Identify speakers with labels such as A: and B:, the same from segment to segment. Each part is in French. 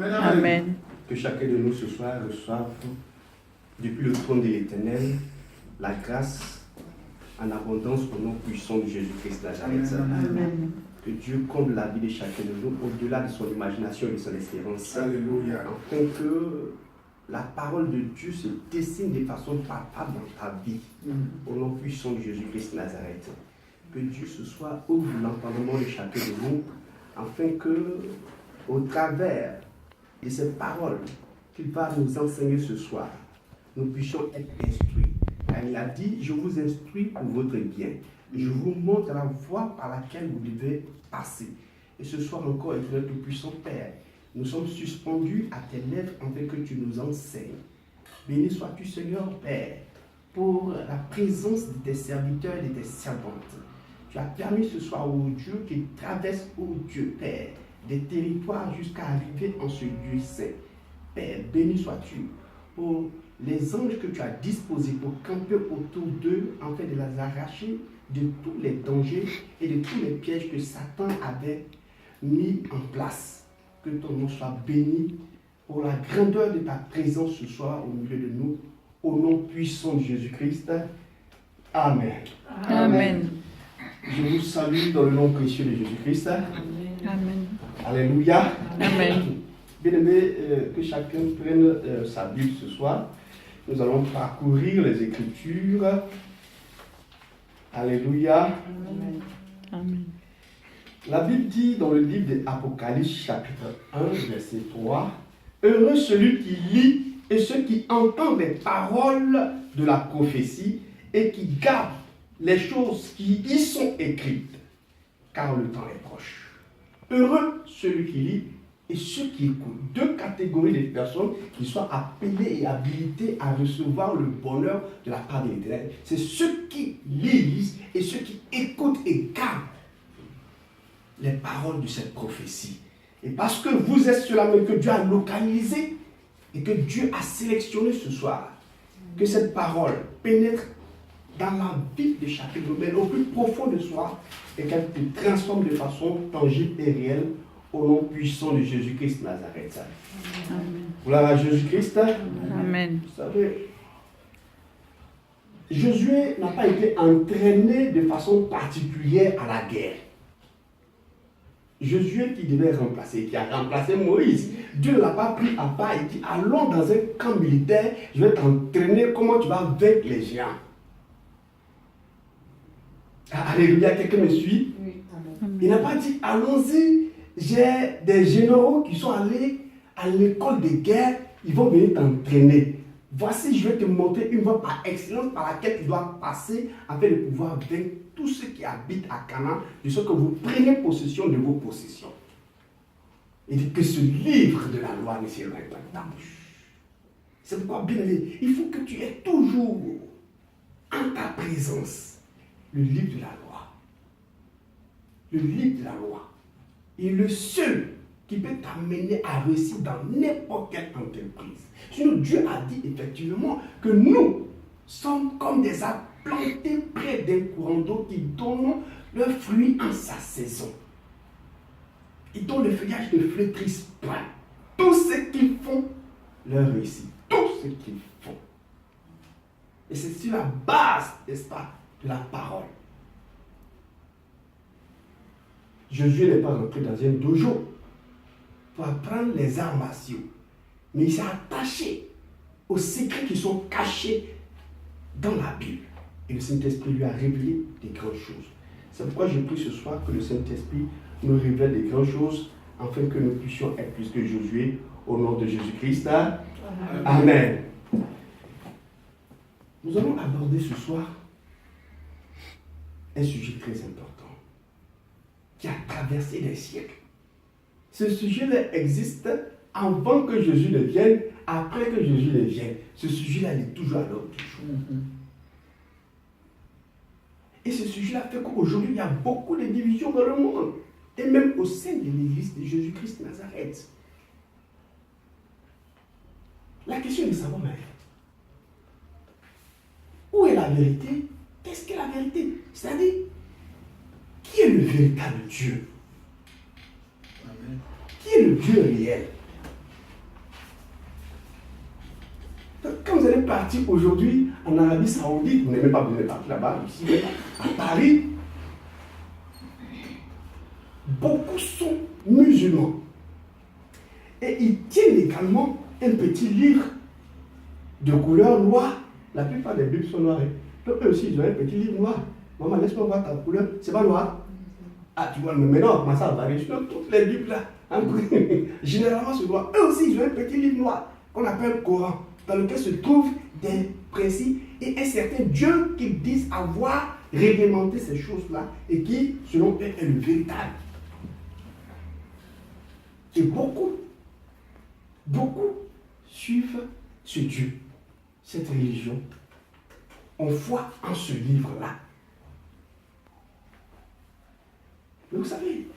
A: Amen.
B: Que chacun de nous ce soir reçoive depuis le trône de l'Éternel la grâce en abondance au nom puissant de Jésus-Christ Nazareth.
A: Amen.
B: Que Dieu comble la vie de chacun de nous au-delà de son imagination et de son espérance.
C: Alléluia.
B: Afin que la parole de Dieu se dessine de façon palpable dans ta vie au nom puissant de Jésus-Christ Nazareth. Que Dieu ce soir ouvre l'entendement de chacun de nous afin que, au travers de ces paroles qu'il va nous enseigner ce soir, nous puissions être instruits. Car il a dit, je vous instruis pour votre bien. Je vous montre la voie par laquelle vous devez passer. Et ce soir encore, éternel tout-puissant Père, nous sommes suspendus à tes lèvres afin que tu nous enseignes. Béni sois-tu, Seigneur Père, pour la présence de tes serviteurs et de tes servantes. Tu as permis ce soir, ô Dieu, qu'ils traversent, ô Dieu, Père, des territoires jusqu'à arriver en ce Dieu saint. Père, béni sois-tu pour les anges que tu as disposés pour camper autour d'eux, afin de les arracher de tous les dangers et de tous les pièges que Satan avait mis en place. Que ton nom soit béni pour la grandeur de ta présence ce soir au milieu de nous, au nom puissant de Jésus-Christ. Amen.
A: Amen.
B: Je vous salue dans le nom précieux de Jésus-Christ.
A: Amen.
B: Alléluia.
A: Amen.
B: Bien-aimé, que chacun prenne sa Bible ce soir. Nous allons parcourir les Écritures. Alléluia.
A: Amen. Amen.
B: La Bible dit dans le livre de Apocalypse chapitre 1, verset 3, « Heureux celui qui lit et ceux qui entendent les paroles de la prophétie et qui gardent les choses qui y sont écrites, car le temps est proche. » Heureux celui qui lit et ceux qui écoutent. Deux catégories de personnes qui sont appelées et habilitées à recevoir le bonheur de la part de l'Éternel. C'est ceux qui lisent et ceux qui écoutent et gardent les paroles de cette prophétie. Et parce que vous êtes cela même que Dieu a localisé et que Dieu a sélectionné ce soir, que cette parole pénètre dans la vie de chacun de nous, mais au plus profond de soi, et qu'elle te transforme de façon tangible et réelle au nom puissant de Jésus-Christ Nazareth.
A: Amen.
B: Gloire à Jésus-Christ.
A: Amen.
B: Vous savez, Josué n'a pas été entraîné de façon particulière à la guerre. Josué qui devait remplacer, qui a remplacé Moïse, Dieu ne l'a pas pris à part et dit, allons dans un camp militaire, je vais t'entraîner comment tu vas vaincre les géants. Alléluia, quelqu'un me suit?
D: Oui, amen.
B: Il n'a pas dit, allons-y, j'ai des généraux qui sont allés à l'école de guerre, ils vont venir t'entraîner. Voici, je vais te montrer une voie par excellence par laquelle tu dois passer afin de pouvoir vaincre tous ceux qui habitent à Canaan, de ce que vous prenez possession de vos possessions. Il dit que ce livre de la loi ne s'éloigne pas de ta bouche. C'est pourquoi, bien aimé, il faut que tu aies toujours en ta présence le livre de la loi. Le livre de la loi est le seul qui peut t'amener à réussir dans n'importe quelle entreprise. Sinon, Dieu a dit effectivement que nous sommes comme des arbres plantés près d'un courant d'eau qui donnent leurs fruits en sa saison. Et dont le feuillage ne flétrisse point. Tout ce qu'ils font leur réussit. Tout ce qu'ils font. Et c'est sur la base, n'est-ce pas, de la parole. Josué n'est pas rentré dans un dojo pour apprendre les arts martiaux. Mais il s'est attaché aux secrets qui sont cachés dans la Bible. Et le Saint-Esprit lui a révélé des grandes choses. C'est pourquoi je prie ce soir que le Saint-Esprit nous révèle des grandes choses afin que nous puissions être plus que Josué au nom de Jésus-Christ. Amen. Nous allons aborder ce soir un sujet très important qui a traversé les siècles. Ce sujet-là existe avant que Jésus ne vienne, après que Jésus ne vienne. Ce sujet-là, il est toujours à l'ordre du jour. Et ce sujet-là fait qu'aujourd'hui, il y a beaucoup de divisions dans le monde. Et même au sein de l'église de Jésus-Christ Nazareth. La question est de savoir, mais où est la vérité? Qu'est-ce qu'est la vérité? C'est-à-dire, qui est le véritable Dieu?
C: Amen.
B: Qui est le Dieu réel? parti aujourd'hui en Arabie Saoudite, vous n'êtes même pas besoin de partir là-bas, ici, à Paris, beaucoup sont musulmans. Et ils tiennent également un petit livre de couleur noire. La plupart des Bibles sont noires. Donc eux aussi, ils ont un petit livre noir. Maman, laisse-moi voir ta couleur. C'est pas noir. Ah, tu vois, mais maintenant, on commence à varier. Sinon, toutes les Bibles là, hein, généralement, c'est noir. Eux aussi, ils ont un petit livre noir qu'on appelle Coran, dans lequel se trouvent des principes et un certain Dieu qu'ils disent avoir réglementé ces choses-là et qui, selon eux, est le véritable. Et beaucoup suivent ce Dieu, cette religion. On voit en ce livre-là. Mais vous savez,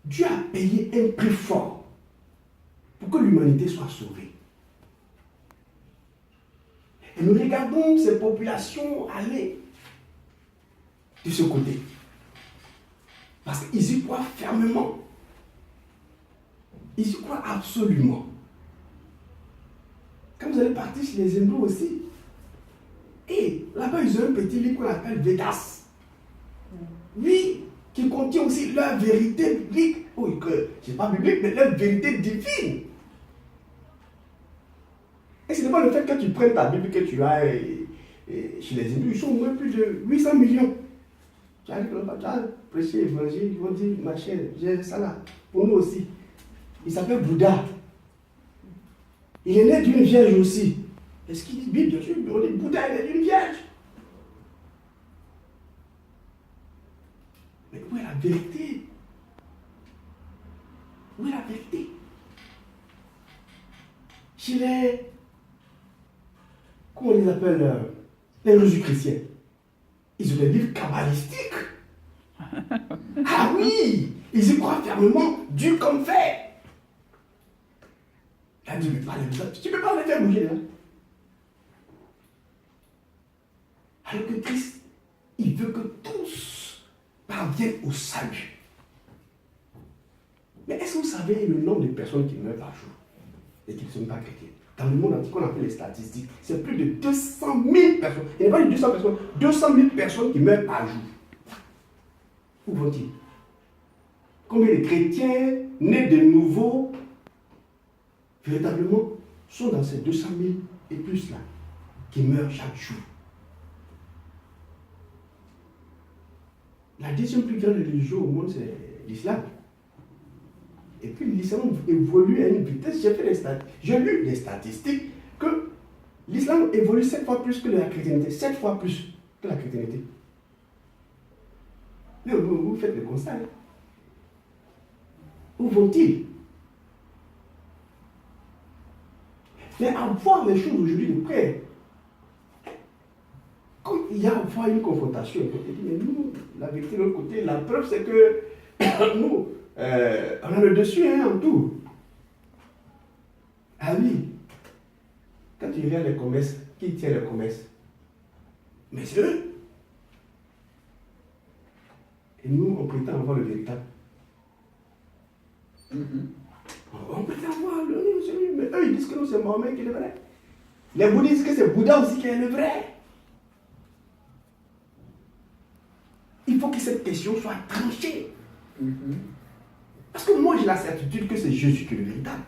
B: Dieu a payé un prix fort pour que l'humanité soit sauvée. Et nous regardons ces populations aller de ce côté. Parce qu'ils y croient fermement. Ils y croient absolument. Quand vous allez partir chez les hindous aussi, et là-bas ils ont un petit livre qu'on appelle Vedas. Oui, qui contient aussi leur vérité biblique. Oui, c'est pas biblique, mais leur vérité divine. Et ce n'est pas le fait que tu prennes ta Bible que tu as chez les hindous, ils sont au moins plus de 800 millions. Tu as prêché l'évangile, ils vont dire, ma chère, j'ai ça là, pour nous aussi. Il s'appelle Bouddha. Il est né d'une vierge aussi. Est-ce qu'il dit, oui, bien sûr, on dit Bouddha, il est né d'une vierge. Mais où est la vérité? Où est la vérité? Chez les, comment on les appelle, les religieux chrétiens, ils ont des livres kabbalistiques. Ah oui, ils y croient fermement, dur comme fer. Là, tu ne peux pas les faire bouger là. Alors que Christ, il veut que tous parviennent au salut. Mais est-ce que vous savez le nombre de personnes qui meurent par jour et qui ne sont pas chrétiennes? Dans le monde entier, qu'on appelle les statistiques, c'est plus de 200 000 personnes. Il n'y a pas de 200 personnes, 200 000 personnes qui meurent par jour. Où vont-ils? Combien de chrétiens nés de nouveau, véritablement, sont dans ces 200 000 et plus là, qui meurent chaque jour? La deuxième plus grande religion au monde, c'est l'islam. Et puis l'islam évolue à une vitesse. J'ai lu les statistiques que l'islam évolue 7 fois plus que la chrétienté. 7 fois plus que la chrétienté. Mais vous faites le constat. Hein? Où vont-ils? Mais à voir les choses aujourd'hui de près, comme il y a parfois une confrontation, mais nous, la vérité de l'autre côté, la preuve c'est que nous, on a le dessus en tout. Ah oui, quand tu regardes les commerces, qui tient les commerces? Mais c'est eux. Et nous, on prétend avoir le véritable. On prétend avoir celui, mais eux, ils disent que non, c'est Mohamed qui est le vrai. Les bouddhistes disent que c'est Bouddha aussi qui est le vrai. Il faut que cette question soit tranchée. Parce que moi, j'ai la certitude que c'est Jésus qui est le véritable.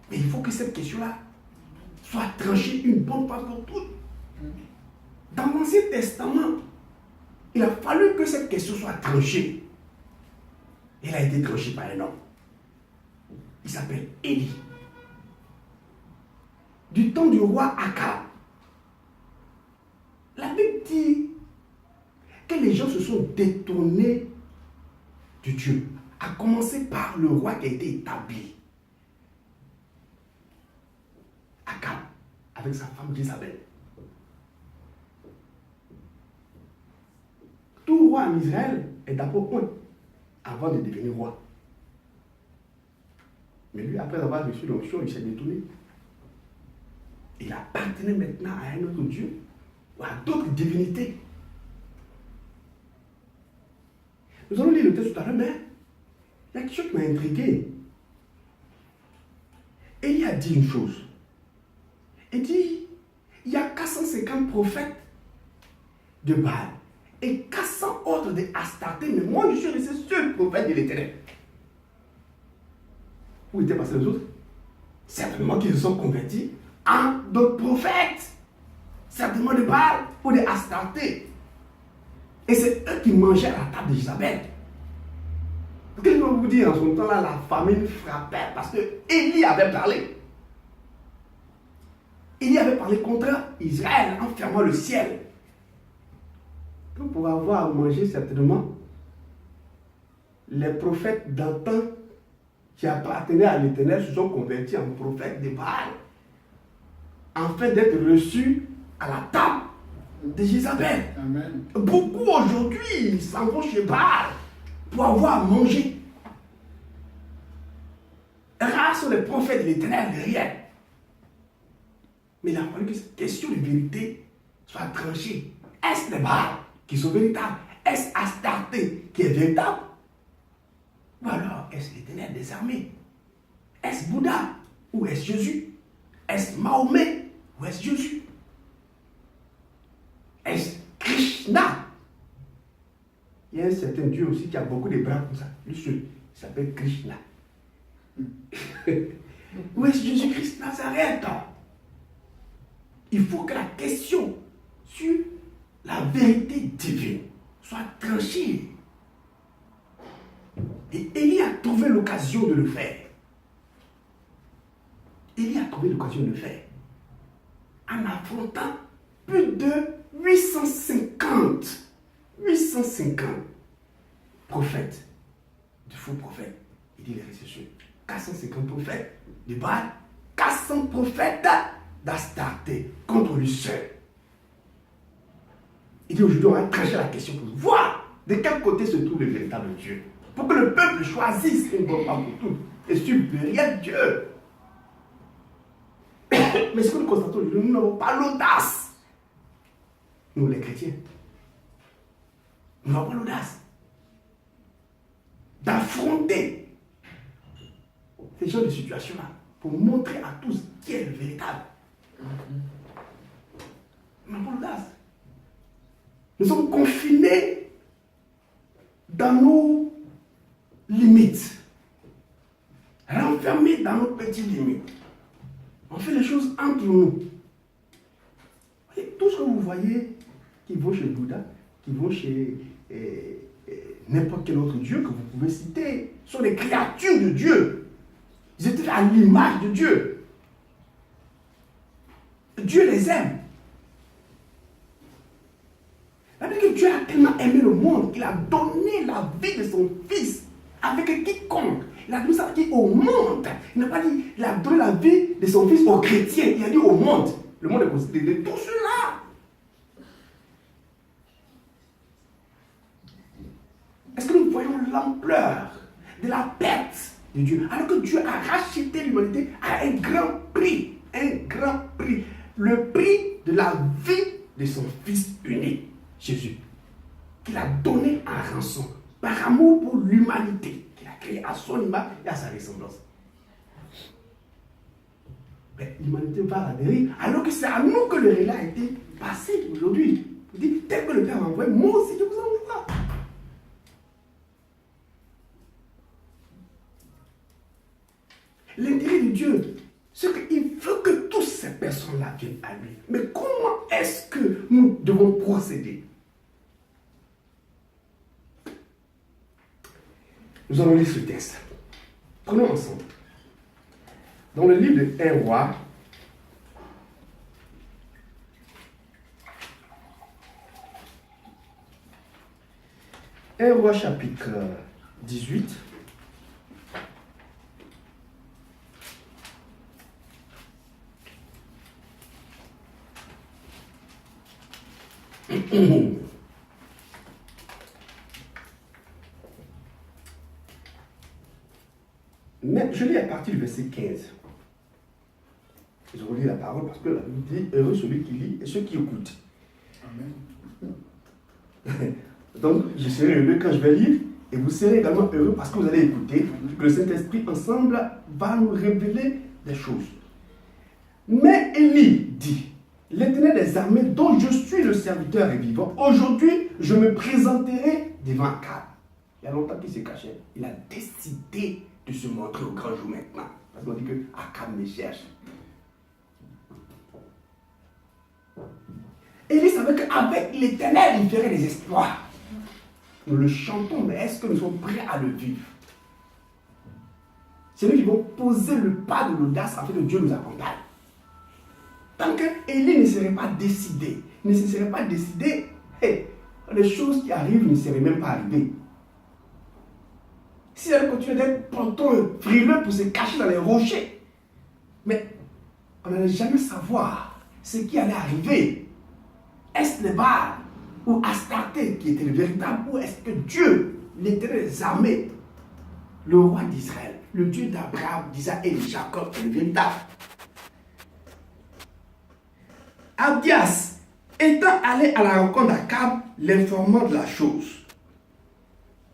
B: Mais il faut que cette question-là soit tranchée une bonne fois pour toutes. Dans l'Ancien Testament, il a fallu que cette question soit tranchée. Elle a été tranchée par un homme. Il s'appelle Élie. Du temps du roi Akab. La Bible dit que les gens se sont détournés de Dieu, à commencer par le roi qui a été établi. Akab, avec sa femme Jézabel. Tout roi en Israël est d'abord un avant de devenir roi. Mais lui, après avoir reçu l'onction, il s'est détourné. Il appartenait maintenant à un autre Dieu ou à d'autres divinités. Nous allons lire le texte tout à l'heure, mais il y a quelque chose qui m'a intrigué. Élie a dit une chose. Il dit, il y a 450 prophètes de Baal et 400 autres de Astarté, mais moi je suis resté seul prophète de l'Éternel. Où étaient passés les autres? Certainement qu'ils se sont convertis en d'autres prophètes, certainement de Baal ou de Astarté. Et c'est eux qui mangeaient à la table de Jézabel. Qu'est-ce que je vais vous dire en ce temps-là, la famine frappait parce que Élie avait parlé. Élie avait parlé contre Israël en fermant le ciel. Pour avoir à manger, certainement, les prophètes d'antan qui appartenaient à l'Éternel se sont convertis en prophètes de Baal, afin d'être reçus à la table de Jézabel.
C: Amen.
B: Beaucoup aujourd'hui s'en vont chez Baal pour avoir à manger. Rares sont les prophètes de l'Éternel derrière. Mais il a fallu que cette question de vérité soit tranchée. Est-ce les Baal qui sont véritables? Est-ce Astarté qui est véritable? Ou alors est-ce l'Éternel des armées? Est-ce Bouddha ou est-ce Jésus? Est-ce Mahomet ou est-ce Jésus? Est-ce Krishna? Il y a un certain Dieu aussi qui a beaucoup de bras comme ça. Lui seul, il s'appelle Krishna. Où est-ce Jésus-Christ Nazareth? Il faut que la question sur la vérité divine soit tranchée. Et Élie a trouvé l'occasion de le faire. Élie a trouvé l'occasion de le faire. En affrontant plus de 850 prophètes, de faux prophètes. Il dit les récessions. 450 prophètes de Baal, 400 prophètes d'Astarté contre lui seul. Il dit aujourd'hui on va trancher la question pour voir de quel côté se trouve le véritable Dieu. Pour que le peuple choisisse une bonne fois pour toutes et suive le réel Dieu. Mais ce que nous constatons aujourd'hui, nous n'avons pas l'audace. Nous les chrétiens. Nous n'avons pas l'audace d'affronter ces genres de situations-là pour montrer à tous qui est le véritable. Nous n'avons pas l'audace. Nous sommes confinés dans nos limites, renfermés dans nos petites limites. On fait les choses entre nous. Et tout ce que vous voyez qui vont chez Bouddha, qui vont chez n'importe quel autre Dieu que vous pouvez citer, sont des créatures de Dieu. Ils étaient à l'image de Dieu. Dieu les aime. C'est-à-dire que Dieu a tellement aimé le monde qu'il a donné la vie de son Fils avec quiconque. Il a donné sa vie au monde. Il n'a pas dit il a donné la vie de son Fils aux chrétiens. Il a dit au monde. Le monde est considéré de tout cela. Est-ce que nous voyons l'ampleur de la perte de Dieu? Alors que Dieu a racheté l'humanité à un grand prix. Un grand prix. Le prix de la vie de son Fils unique, Jésus. Qu'il a donné en rançon. Par amour pour l'humanité. Qu'il a créé à son image et à sa ressemblance. Mais l'humanité va à la dérive. Alors que c'est à nous que le relais a été passé aujourd'hui. Il dit, tel que le Père m'a envoyé, moi aussi je vous envoie. L'intérêt de Dieu, c'est qu'il veut que toutes ces personnes-là viennent à lui. Mais comment est-ce que nous devons procéder? Nous allons lire ce texte. Prenons ensemble. Dans le livre de 1 Roi, chapitre 18. Mais je lis à partir du verset 15. Je relis la parole parce que la Bible dit heureux celui qui lit et ceux qui écoutent. Amen. Donc, je serai heureux quand je vais lire et vous serez également heureux parce que vous allez écouter. Que le Saint-Esprit ensemble va nous révéler des choses. Mais Élie dit, l'Éternel des armées dont je suis le serviteur et vivant, aujourd'hui je me présenterai devant Akab. Il y a longtemps qu'il s'est caché. Il a décidé de se montrer au grand jour maintenant. Parce qu'on dit que Akab me cherche. Élie savait qu'avec l'Éternel, il ferait des exploits. Nous le chantons, mais est-ce que nous sommes prêts à le vivre? C'est nous qui vont poser le pas de l'audace afin que Dieu nous accompagne. Tant qu'Élie ne serait pas décidé, les choses qui arrivent ne seraient même pas arrivées. Si elle continue d'être plutôt frileux pour se cacher dans les rochers, mais on n'allait jamais savoir ce qui allait arriver. Est-ce le Baal ou Astarté qui était le véritable, ou est-ce que Dieu, l'Éternel des armées, le roi d'Israël, le Dieu d'Abraham, d'Isaac et de Jacob est le véritable? Abdias étant allé à la rencontre d'Akab, l'informant de la chose.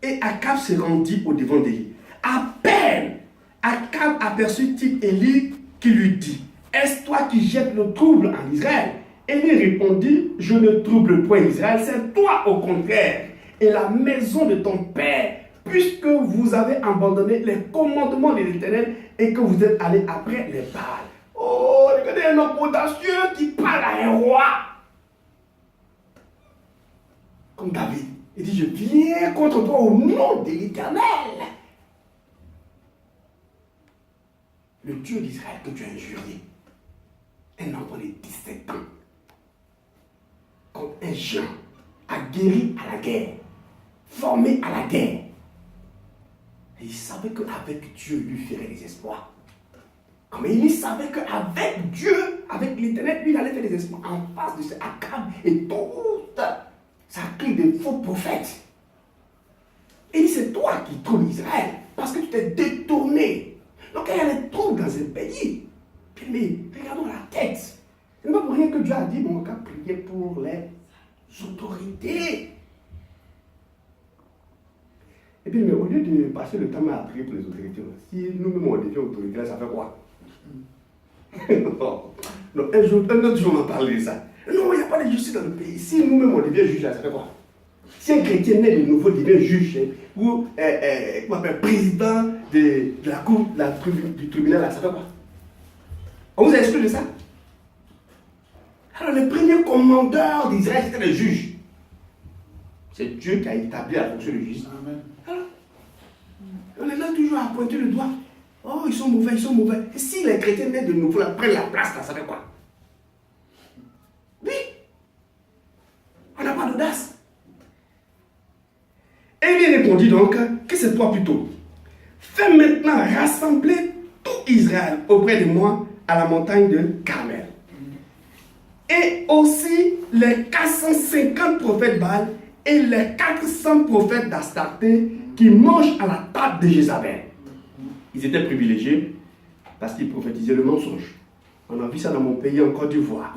B: Et Akab se rendit au devant d'Élie. À peine Akab aperçut-il Élie qui lui dit, est-ce toi qui jettes le trouble en Israël? Élie répondit, je ne trouble point Israël, c'est toi au contraire, et la maison de ton père, puisque vous avez abandonné les commandements de l'Éternel et que vous êtes allés après les Baals. Oh, regardez un homme audacieux qui parle à un roi. Comme David. Il dit, je viens contre toi au nom de l'Éternel. Le Dieu d'Israël que tu as injurié. Un enfant de 17 ans. Comme un géant, aguerri à la guerre, formé à la guerre. Et il savait qu'avec Dieu, il lui ferait des espoirs. Comme il savait qu'avec Dieu, avec l'Éternel, lui, il allait faire des espoirs en face de ce Akab et toute sa clique de faux prophètes. Et il dit, c'est toi qui troubles Israël, parce que tu t'es détourné. Donc il y a des troubles dans un pays. Mais regardons la tête. Ce n'est pas pour rien que Dieu a dit, bon, qu'à prier pour les autorités. Et puis, mais au lieu de passer le temps à prier pour les autorités, si nous-mêmes on devient autorité, ça fait quoi? Non, un autre jour on va parler de ça. Non, il n'y a pas de justice dans le pays. Si nous-mêmes on devient juge, ça fait quoi? Si un chrétien né de nouveau devient juge ou président de la cour, du tribunal, ça fait quoi? On vous a expliqué de ça? Alors, le premier commandeur d'Israël, c'était le juge. C'est Dieu qui a établi la fonction de juge. Amen. Alors, on est là toujours à pointer le doigt. Oh, ils sont mauvais, ils sont mauvais. Et si les chrétiens nés de nouveau prennent la place, ça fait quoi? Oui. On n'a pas d'audace. Et il répondit donc que c'est toi plutôt. Fais maintenant rassembler tout Israël auprès de moi à la montagne de Carmel. Et aussi les 450 prophètes Baal et les 400 prophètes d'Astarté qui mangent à la table de Jézabel. Ils étaient privilégiés parce qu'ils prophétisaient le mensonge. On a vu ça dans mon pays en Côte d'Ivoire.